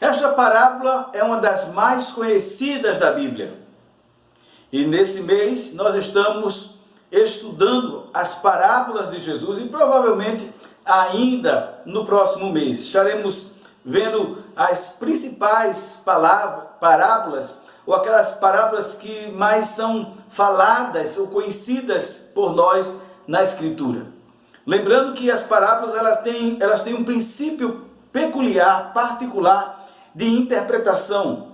Esta parábola é uma das mais conhecidas da Bíblia. E nesse mês nós estamos estudando as parábolas de Jesus e provavelmente ainda no próximo mês estaremos vendo as principais parábolas ou aquelas parábolas que mais são faladas ou conhecidas por nós na Escritura. Lembrando que as parábolas elas têm um princípio peculiar, particular de interpretação.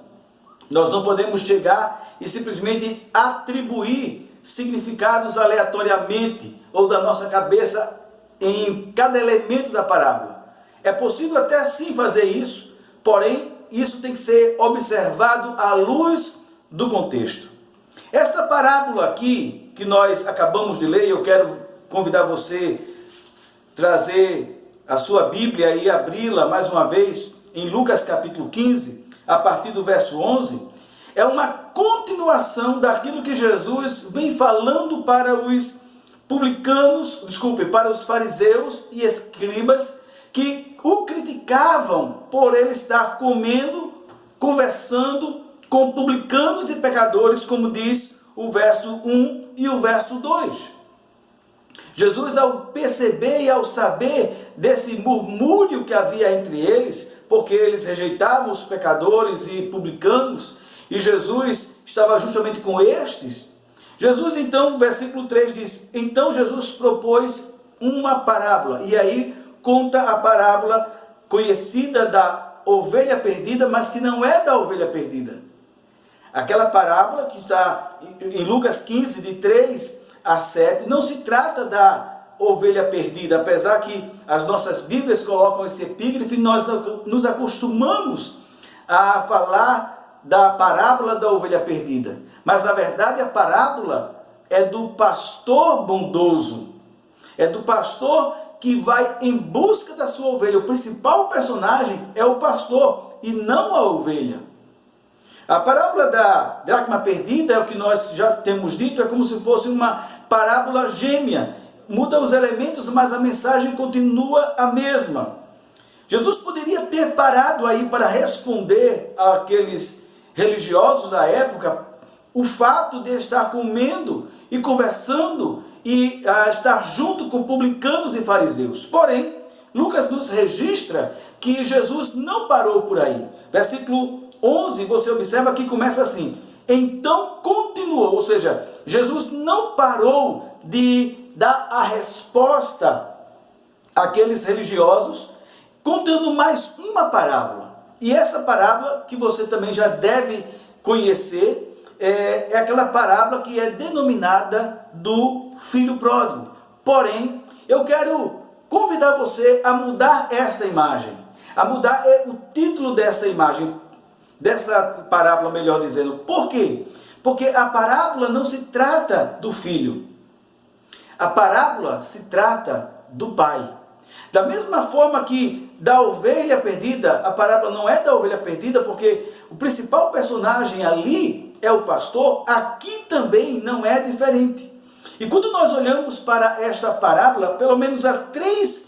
Nós não podemos chegar e simplesmente atribuir significados aleatoriamente ou da nossa cabeça em cada elemento da parábola. É possível até sim fazer isso, porém isso tem que ser observado à luz do contexto. Esta parábola aqui que nós acabamos de ler, eu quero convidar você a trazer a sua Bíblia e abri-la mais uma vez em Lucas capítulo 15, a partir do verso 11, é uma continuação daquilo que Jesus vem falando para os para os fariseus e escribas que o criticavam por ele estar comendo, conversando com publicanos e pecadores, como diz o verso 1 e o verso 2. Jesus, ao perceber e ao saber desse murmúrio que havia entre eles, porque eles rejeitavam os pecadores e publicanos, e Jesus estava justamente com estes, Jesus então, versículo 3 diz, então Jesus propôs uma parábola, e aí conta a parábola conhecida da ovelha perdida, mas que não é da ovelha perdida. Aquela parábola que está em Lucas 15, de 3 a 7, não se trata da ovelha perdida, apesar que as nossas Bíblias colocam esse epígrafe, nós nos acostumamos a falar da parábola da ovelha perdida. Mas na verdade a parábola é do pastor bondoso, é do pastor que vai em busca da sua ovelha. O principal personagem é o pastor e não a ovelha. A parábola da dracma perdida é o que nós já temos dito, é como se fosse uma parábola gêmea. Muda os elementos, mas a mensagem continua a mesma. Jesus poderia ter parado aí para responder àqueles religiosos da época o fato de estar comendo e conversando e estar junto com publicanos e fariseus. Porém, Lucas nos registra que Jesus não parou por aí. Versículo 11, você observa que começa assim, então continuou, ou seja, Jesus não parou de dar a resposta àqueles religiosos, contando mais uma parábola. E essa parábola, que você também já deve conhecer, é aquela parábola que é denominada do filho pródigo. Porém, eu quero convidar você a mudar esta imagem, a mudar o título dessa imagem, dessa parábola, melhor dizendo. Por quê? Porque a parábola não se trata do filho. A parábola se trata do pai. Da mesma forma que da ovelha perdida, a parábola não é da ovelha perdida, porque o principal personagem ali é o pastor, aqui também não é diferente. E quando nós olhamos para esta parábola, pelo menos há três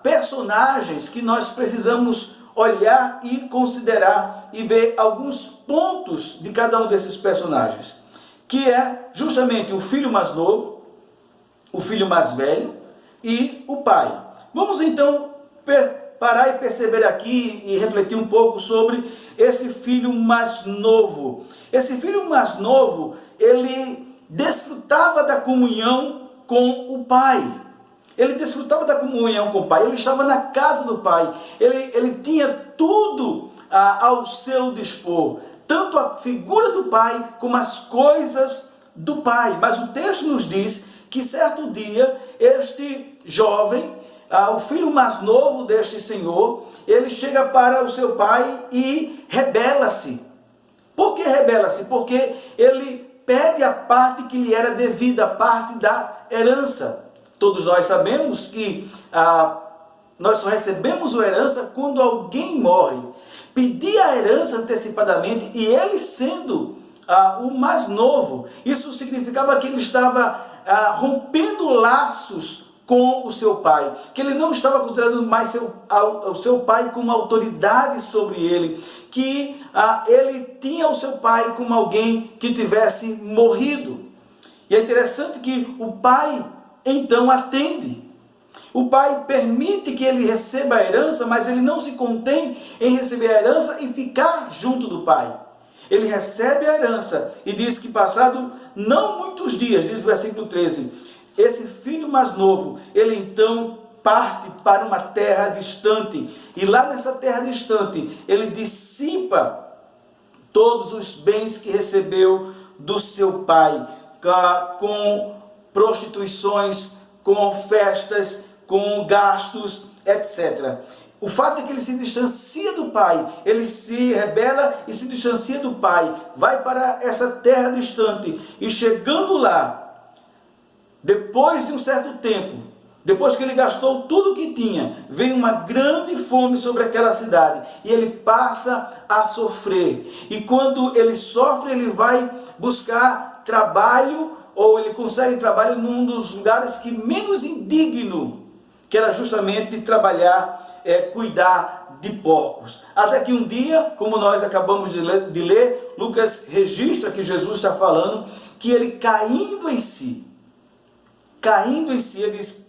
personagens que nós precisamos olhar e considerar e ver alguns pontos de cada um desses personagens, que é justamente o filho mais novo, o filho mais velho e o pai. Vamos então parar e perceber aqui e refletir um pouco sobre esse filho mais novo. Esse filho mais novo, ele desfrutava da comunhão com o pai. Ele desfrutava da comunhão com o pai, ele estava na casa do pai, ele tinha tudo ao seu dispor, tanto a figura do pai como as coisas do pai. Mas o texto nos diz que certo dia, este jovem, o filho mais novo deste senhor, ele chega para o seu pai e rebela-se. Por que rebela-se? Porque ele pede a parte que lhe era devida, a parte da herança. Todos nós sabemos que nós só recebemos a herança quando alguém morre. Pedir a herança antecipadamente, e ele sendo o mais novo, isso significava que ele estava rompendo laços com o seu pai, que ele não estava considerando mais o seu pai como autoridade sobre ele, que ele tinha o seu pai como alguém que tivesse morrido. E é interessante que o pai então atende. O pai permite que ele receba a herança, mas ele não se contém em receber a herança e ficar junto do pai. Ele recebe a herança e diz que passado não muitos dias, diz o versículo 13, esse filho mais novo, ele então parte para uma terra distante. E lá nessa terra distante, ele dissipa todos os bens que recebeu do seu pai, com prostituições, com festas, com gastos, etc. O fato é que ele se distancia do pai, ele se rebela e se distancia do pai, vai para essa terra distante, e chegando lá, depois de um certo tempo, depois que ele gastou tudo o que tinha, vem uma grande fome sobre aquela cidade, e ele passa a sofrer. E quando ele sofre, ele vai buscar trabalho, ou ele consegue trabalho num dos lugares que menos indigno, que era justamente trabalhar, cuidar de porcos. Até que um dia, como nós acabamos de ler, Lucas registra que Jesus está falando, que ele caindo em si, ele diz,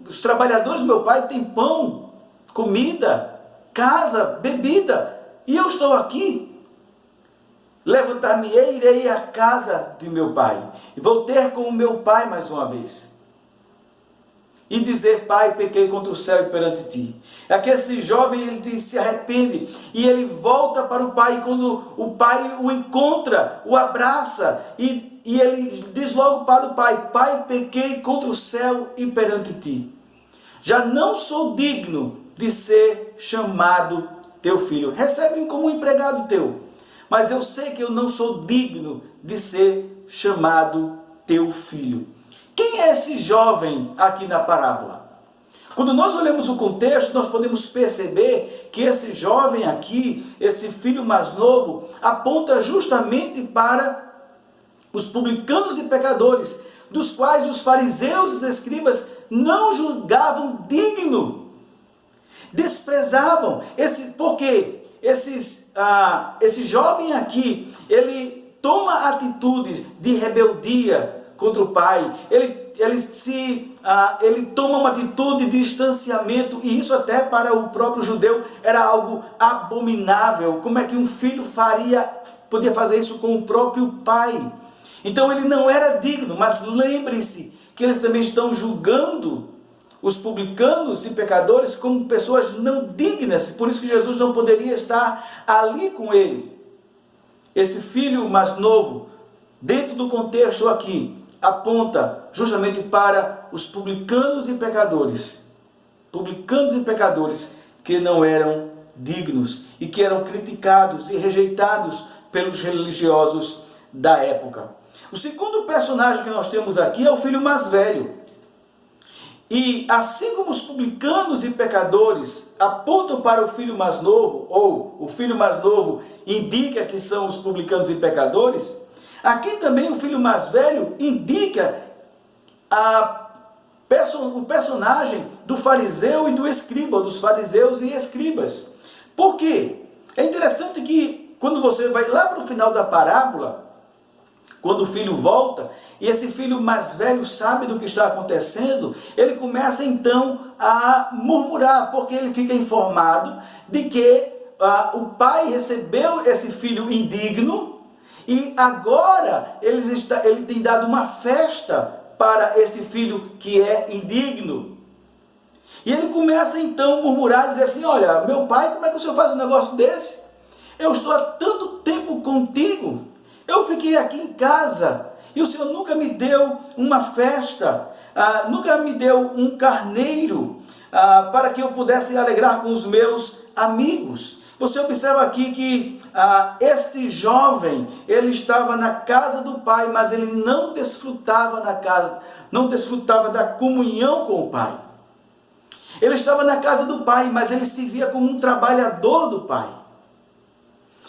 os trabalhadores do meu pai têm pão, comida, casa, bebida, e eu estou aqui. Levantar-me-ei, irei à casa de meu pai, e vou ter com o meu pai mais uma vez, e dizer, pai, pequei contra o céu e perante ti. Aquele jovem, ele se arrepende, e ele volta para o pai, e quando o pai o encontra, o abraça, e ele diz logo para o pai, pai, pequei contra o céu e perante ti. Já não sou digno de ser chamado teu filho. Recebe-me como um empregado teu, mas eu sei que eu não sou digno de ser chamado teu filho. Quem é esse jovem aqui na parábola? Quando nós olhamos o contexto, nós podemos perceber que esse jovem aqui, esse filho mais novo, aponta justamente para os publicanos e pecadores, dos quais os fariseus e os escribas não julgavam digno, desprezavam. Porque esse jovem aqui, ele toma atitudes de rebeldia contra o pai, ele toma uma atitude de distanciamento, e isso até para o próprio judeu era algo abominável. Como é que um filho podia fazer isso com o próprio pai? Então ele não era digno, mas lembrem-se que eles também estão julgando os publicanos e pecadores como pessoas não dignas, por isso que Jesus não poderia estar ali com ele. Esse filho mais novo, dentro do contexto aqui, aponta justamente para os publicanos e pecadores que não eram dignos e que eram criticados e rejeitados pelos religiosos da época. O segundo personagem que nós temos aqui é o filho mais velho. E assim como os publicanos e pecadores apontam para o filho mais novo, ou o filho mais novo indica que são os publicanos e pecadores, aqui também o filho mais velho indica o personagem do fariseu e do escriba, dos fariseus e escribas. Por quê? É interessante que quando você vai lá para o final da parábola, quando o filho volta, e esse filho mais velho sabe do que está acontecendo, ele começa então a murmurar, porque ele fica informado de que o pai recebeu esse filho indigno, e agora ele tem dado uma festa para esse filho que é indigno. E ele começa então a murmurar e dizer assim, olha, meu pai, como é que o senhor faz um negócio desse? Eu estou há tanto tempo contigo, eu fiquei aqui em casa, e o Senhor nunca me deu uma festa, nunca me deu um carneiro, para que eu pudesse alegrar com os meus amigos. Você observa aqui que este jovem, ele estava na casa do pai, mas ele não desfrutava da comunhão com o pai. Ele estava na casa do pai, mas ele se via como um trabalhador do pai.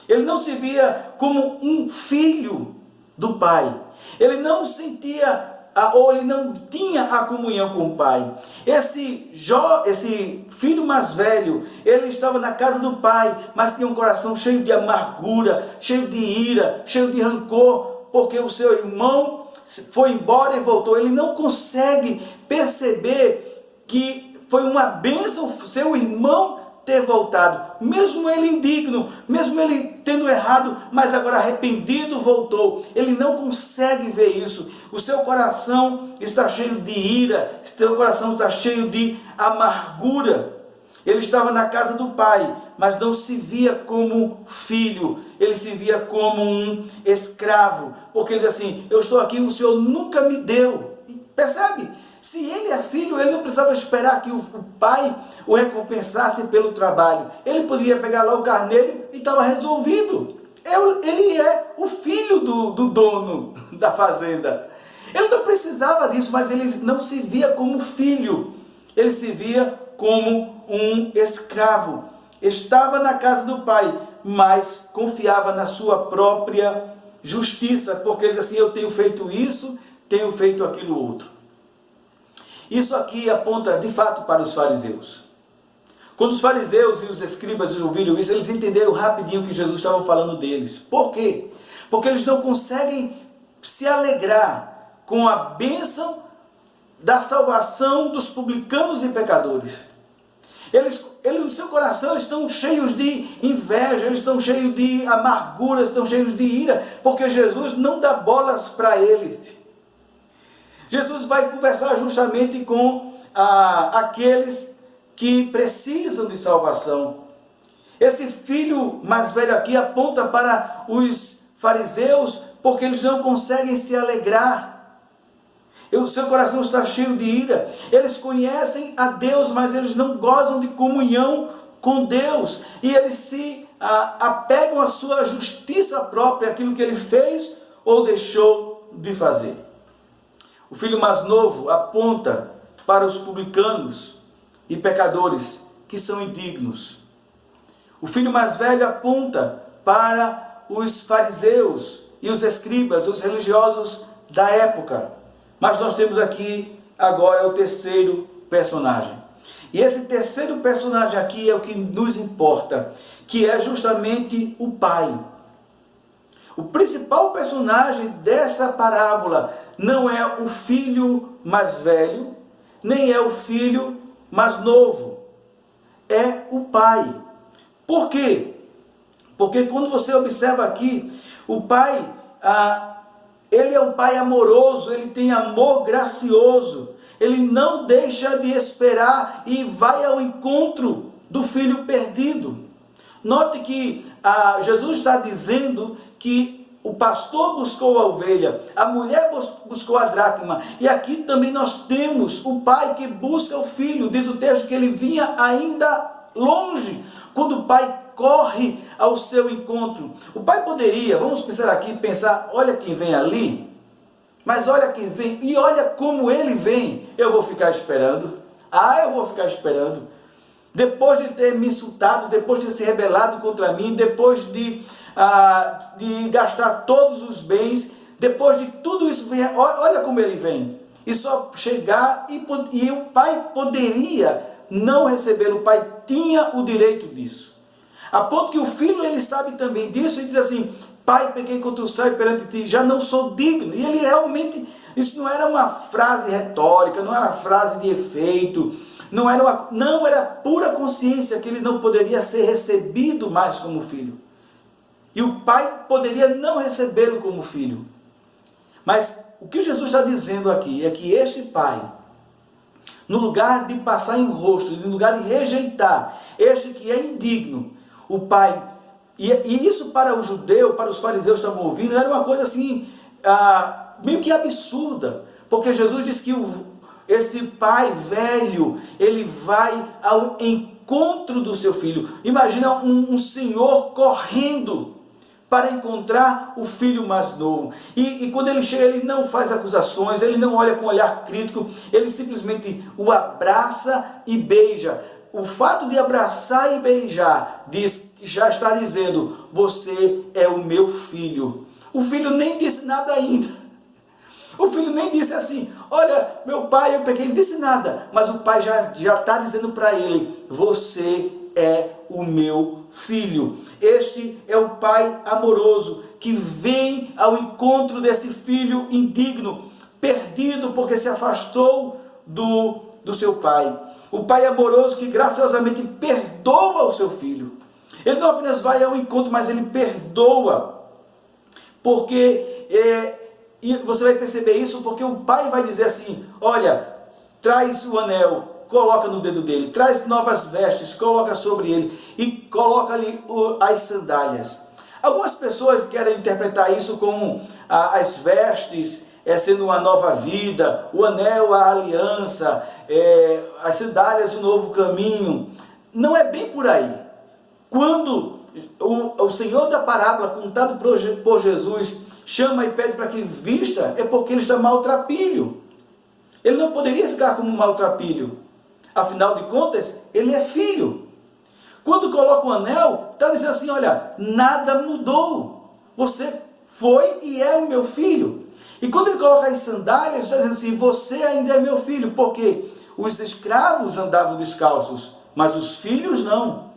Ele não se via como um filho do pai. Ele não sentia ou ele não tinha a comunhão com o pai. Esse filho mais velho, ele estava na casa do pai, mas tinha um coração cheio de amargura, cheio de ira, cheio de rancor, porque o seu irmão foi embora e voltou. Ele não consegue perceber que foi uma bênção seu irmão ter voltado, mesmo ele indigno, mesmo ele tendo errado, mas agora arrependido voltou. Ele não consegue ver isso. O seu coração está cheio de ira, o seu coração está cheio de amargura. Ele estava na casa do pai, mas não se via como filho, ele se via como um escravo, porque ele diz assim: eu estou aqui, o Senhor nunca me deu. Percebe? Se ele é filho, ele não precisava esperar que o pai o recompensasse pelo trabalho. Ele podia pegar lá o carneiro e estava resolvido. Ele é o filho do dono da fazenda. Ele não precisava disso, mas ele não se via como filho. Ele se via como um escravo. Estava na casa do pai, mas confiava na sua própria justiça, porque ele diz assim: eu tenho feito isso, tenho feito aquilo outro. Isso aqui aponta de fato para os fariseus. Quando os fariseus e os escribas ouviram isso, eles entenderam rapidinho que Jesus estava falando deles. Por quê? Porque eles não conseguem se alegrar com a bênção da salvação dos publicanos e pecadores. Eles no seu coração, eles estão cheios de inveja, eles estão cheios de amargura, estão cheios de ira, porque Jesus não dá bolas para eles. Jesus vai conversar justamente com aqueles que precisam de salvação. Esse filho mais velho aqui aponta para os fariseus, porque eles não conseguem se alegrar. O seu coração está cheio de ira. Eles conhecem a Deus, mas eles não gozam de comunhão com Deus. E eles se apegam à sua justiça própria, aquilo que ele fez ou deixou de fazer. O filho mais novo aponta para os publicanos e pecadores que são indignos. O filho mais velho aponta para os fariseus e os escribas, os religiosos da época. Mas nós temos aqui agora o terceiro personagem. E esse terceiro personagem aqui é o que nos importa, que é justamente o pai. O principal personagem dessa parábola não é o filho mais velho, nem é o filho mais novo. É o pai. Por quê? Porque quando você observa aqui, o pai, ele é um pai amoroso, ele tem amor gracioso. Ele não deixa de esperar e vai ao encontro do filho perdido. Note que Jesus está dizendo que o pastor buscou a ovelha, a mulher buscou a dracma, e aqui também nós temos o pai que busca o filho. Diz o texto que ele vinha ainda longe, quando o pai corre ao seu encontro. O pai poderia, vamos pensar aqui, olha quem vem ali, mas olha quem vem, e olha como ele vem. Eu vou ficar esperando, eu vou ficar esperando. Depois de ter me insultado, depois de ter se rebelado contra mim, depois de gastar todos os bens, depois de tudo isso, olha como ele vem. E só chegar, e o pai poderia não receber, o pai tinha o direito disso. A ponto que o filho, ele sabe também disso, e diz assim: pai, peguei contra o céu e perante ti, já não sou digno. E ele realmente, isso não era uma frase retórica, não era uma frase de efeito, não era pura consciência que ele não poderia ser recebido mais como filho. E o pai poderia não recebê-lo como filho. Mas o que Jesus está dizendo aqui é que este pai, no lugar de passar em rosto, no lugar de rejeitar este que é indigno, o pai, e isso para o judeu, para os fariseus que estavam ouvindo, era uma coisa assim, meio que absurda, porque Jesus diz que este pai velho, ele vai ao encontro do seu filho. Imagina um senhor correndo para encontrar o filho mais novo. E quando ele chega, ele não faz acusações, ele não olha com olhar crítico, ele simplesmente o abraça e beija. O fato de abraçar e beijar já está dizendo: você é o meu filho. O filho nem disse nada ainda. O filho nem disse assim, olha, meu pai, eu peguei, ele disse nada, mas o pai já está dizendo para ele, você é o meu filho. Este é o pai amoroso que vem ao encontro desse filho indigno, perdido porque se afastou do seu pai. O pai amoroso que graciosamente perdoa o seu filho. Ele não apenas vai ao encontro, mas ele perdoa. Porque e você vai perceber isso porque o pai vai dizer assim, olha, traz o anel, coloca no dedo dele, traz novas vestes, coloca sobre ele e coloca ali as sandálias. Algumas pessoas querem interpretar isso como as vestes sendo uma nova vida, o anel, a aliança, as sandálias, o novo caminho. Não é bem por aí. Quando o Senhor da parábola, contado por Jesus, chama e pede para que vista, é porque ele está maltrapilho. Ele não poderia ficar como um maltrapilho. Afinal de contas, ele é filho. Quando coloca o anel, está dizendo assim, olha, nada mudou. Você foi e é o meu filho. E quando ele coloca as sandálias, está dizendo assim, você ainda é meu filho. Porque os escravos andavam descalços, mas os filhos não.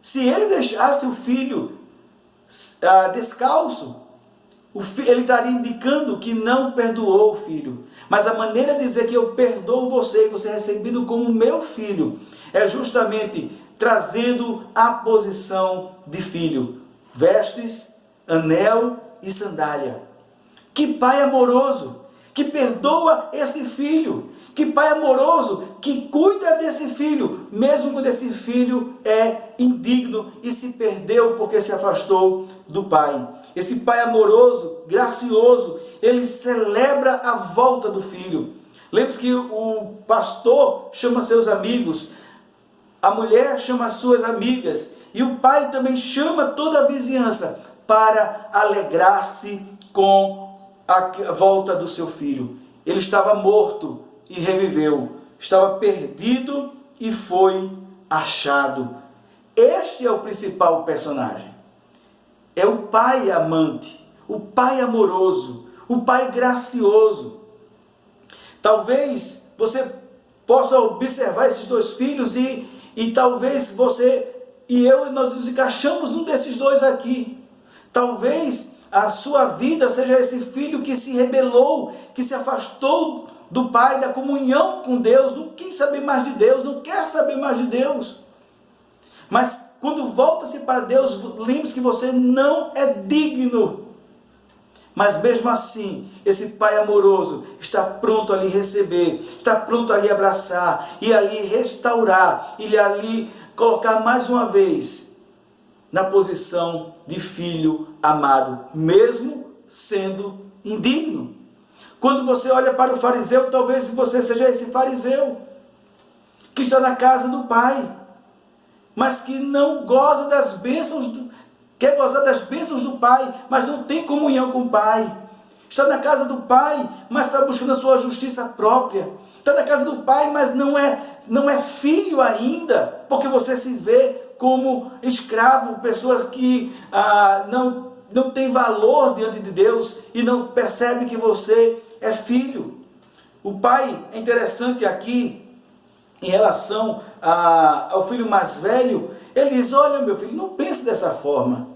Se ele deixasse o filho descalço, ele estaria indicando que não perdoou o filho. Mas a maneira de dizer que eu perdoo você e você é recebido como meu filho, é justamente trazendo a posição de filho. Vestes, anel e sandália. Que pai amoroso, que perdoa esse filho. Que pai amoroso, que cuida desse filho, mesmo quando esse filho é indigno e se perdeu porque se afastou do pai. Esse pai amoroso, gracioso, ele celebra a volta do filho. Lembre-se que o pastor chama seus amigos, a mulher chama as suas amigas, e o pai também chama toda a vizinhança para alegrar-se com a volta do seu filho. Ele estava morto e reviveu, estava perdido e foi achado. Este é o principal personagem. É o pai amante, o pai amoroso, o pai gracioso. Talvez você possa observar esses dois filhos e talvez você e eu, nós nos encaixamos num desses dois aqui. Talvez a sua vida seja esse filho que se rebelou, que se afastou do pai, da comunhão com Deus, não quis saber mais de Deus, não quer saber mais de Deus. Mas quando volta-se para Deus, lembre-se que você não é digno. Mas mesmo assim, esse pai amoroso está pronto a lhe receber, está pronto a lhe abraçar, e a lhe restaurar, e a lhe colocar mais uma vez na posição de filho amado, mesmo sendo indigno. Quando você olha para o fariseu, talvez você seja esse fariseu, que está na casa do pai, mas que não goza das bênçãos, quer gozar das bênçãos do pai, mas não tem comunhão com o pai. Está na casa do pai, mas está buscando a sua justiça própria. Está na casa do pai, mas não é filho ainda, porque você se vê como escravo, pessoas que não têm valor diante de Deus e não percebem que você é filho. O pai, é interessante aqui, em relação ao filho mais velho, ele diz, olha meu filho, não pense dessa forma.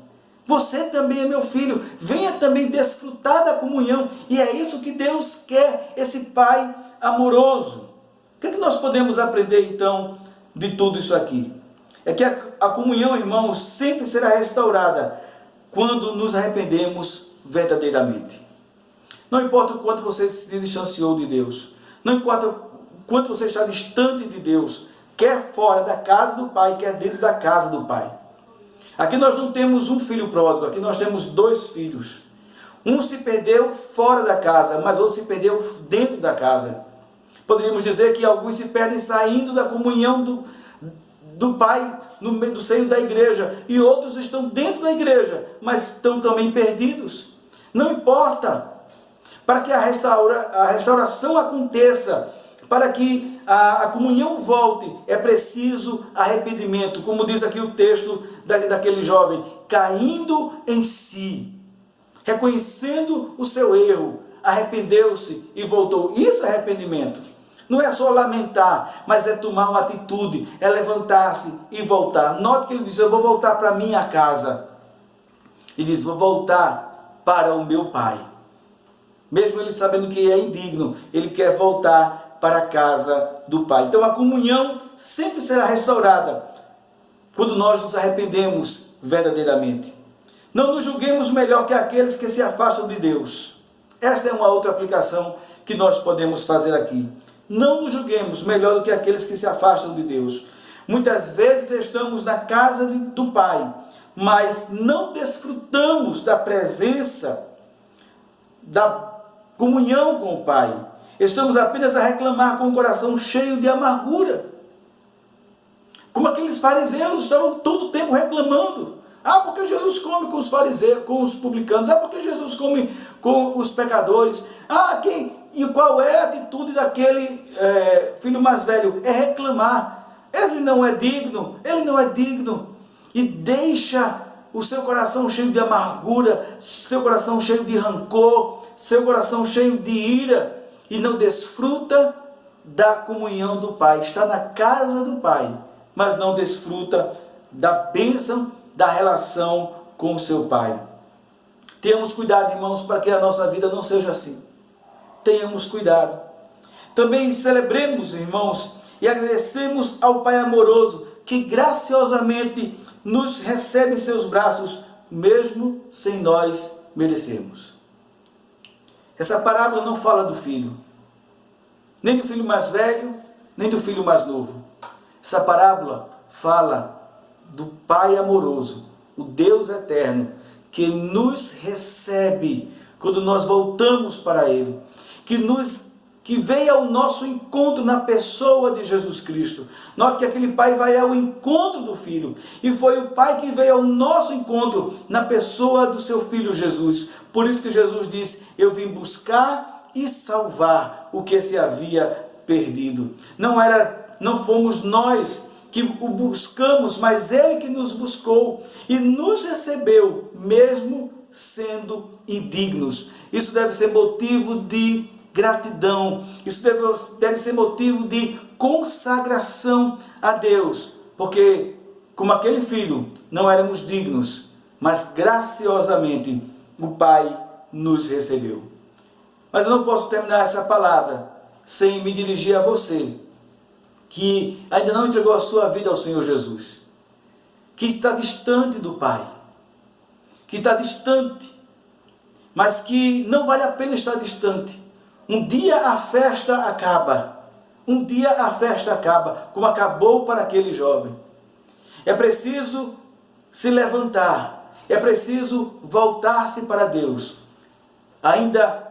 Você também é meu filho, venha também desfrutar da comunhão. E é isso que Deus quer, esse pai amoroso. O que nós podemos aprender então de tudo isso aqui? É que a comunhão, irmãos, sempre será restaurada quando nos arrependemos verdadeiramente. Não importa o quanto você se distanciou de Deus, não importa o quanto você está distante de Deus, quer fora da casa do pai, quer dentro da casa do pai. Aqui nós não temos um filho pródigo, aqui nós temos dois filhos. Um se perdeu fora da casa, mas outro se perdeu dentro da casa. Poderíamos dizer que alguns se perdem saindo da comunhão do pai, do seio da igreja, e outros estão dentro da igreja, mas estão também perdidos. Não importa. Para que a restauração aconteça, para que a comunhão volte, é preciso arrependimento, como diz aqui o texto daquele jovem, caindo em si, reconhecendo o seu erro, arrependeu-se e voltou. Isso é arrependimento. Não é só lamentar, mas é tomar uma atitude, é levantar-se e voltar. Note que ele diz, eu vou voltar para minha casa. Ele diz, vou voltar para o meu pai. Mesmo ele sabendo que é indigno, ele quer voltar para a casa do pai. Então a comunhão sempre será restaurada quando nós nos arrependemos verdadeiramente. Não nos julguemos melhor que aqueles que se afastam de Deus. Esta é uma outra aplicação que nós podemos fazer aqui. Não nos julguemos melhor do que aqueles que se afastam de Deus. Muitas vezes estamos na casa do Pai, mas não desfrutamos da presença, da comunhão com o Pai. Estamos apenas a reclamar com o coração cheio de amargura. Como aqueles fariseus estavam todo o tempo reclamando. Ah, porque Jesus come com os fariseus, com os publicanos. Ah, porque Jesus come com os pecadores. Ah, e qual é a atitude daquele filho mais velho? É reclamar. Ele não é digno, ele não é digno. E deixa o seu coração cheio de amargura, seu coração cheio de rancor, seu coração cheio de ira, e não desfruta da comunhão do Pai. Está na casa do Pai, mas não desfruta da bênção, da relação com o seu Pai. Tenhamos cuidado, irmãos, para que a nossa vida não seja assim. Tenhamos cuidado. Também celebremos, irmãos, e agradecemos ao Pai amoroso, que graciosamente nos recebe em seus braços, mesmo sem nós merecermos. Essa parábola não fala do filho, nem do filho mais velho, nem do filho mais novo. Essa parábola fala do Pai amoroso, o Deus eterno, que nos recebe quando nós voltamos para Ele, que veio ao nosso encontro na pessoa de Jesus Cristo. Note que aquele pai vai ao encontro do filho, e foi o pai que veio ao nosso encontro na pessoa do seu filho Jesus. Por isso que Jesus disse, eu vim buscar e salvar o que se havia perdido. Não fomos nós que o buscamos, mas Ele que nos buscou e nos recebeu, mesmo sendo indignos. Isso deve ser motivo de gratidão, isso deve ser motivo de consagração a Deus, porque como aquele filho não éramos dignos, mas graciosamente o Pai nos recebeu. Mas eu não posso terminar essa palavra sem me dirigir a você, que ainda não entregou a sua vida ao Senhor Jesus, que está distante do Pai, que está distante, mas que não vale a pena estar distante. Um dia a festa acaba, um dia a festa acaba, como acabou para aquele jovem. É preciso se levantar, é preciso voltar-se para Deus. Ainda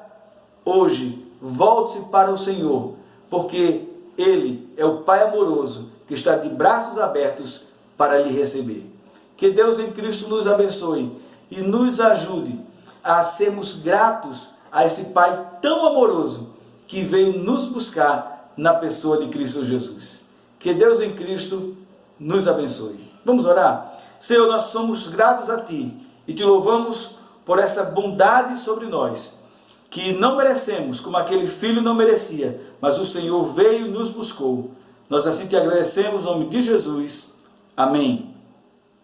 hoje, volte-se para o Senhor, porque Ele é o Pai amoroso que está de braços abertos para lhe receber. Que Deus em Cristo nos abençoe e nos ajude a sermos gratos a esse Pai tão amoroso que veio nos buscar na pessoa de Cristo Jesus. Que Deus em Cristo nos abençoe. Vamos orar? Senhor, nós somos gratos a Ti e Te louvamos por essa bondade sobre nós, que não merecemos, como aquele filho não merecia, mas o Senhor veio e nos buscou. Nós assim Te agradecemos em nome de Jesus. Amém.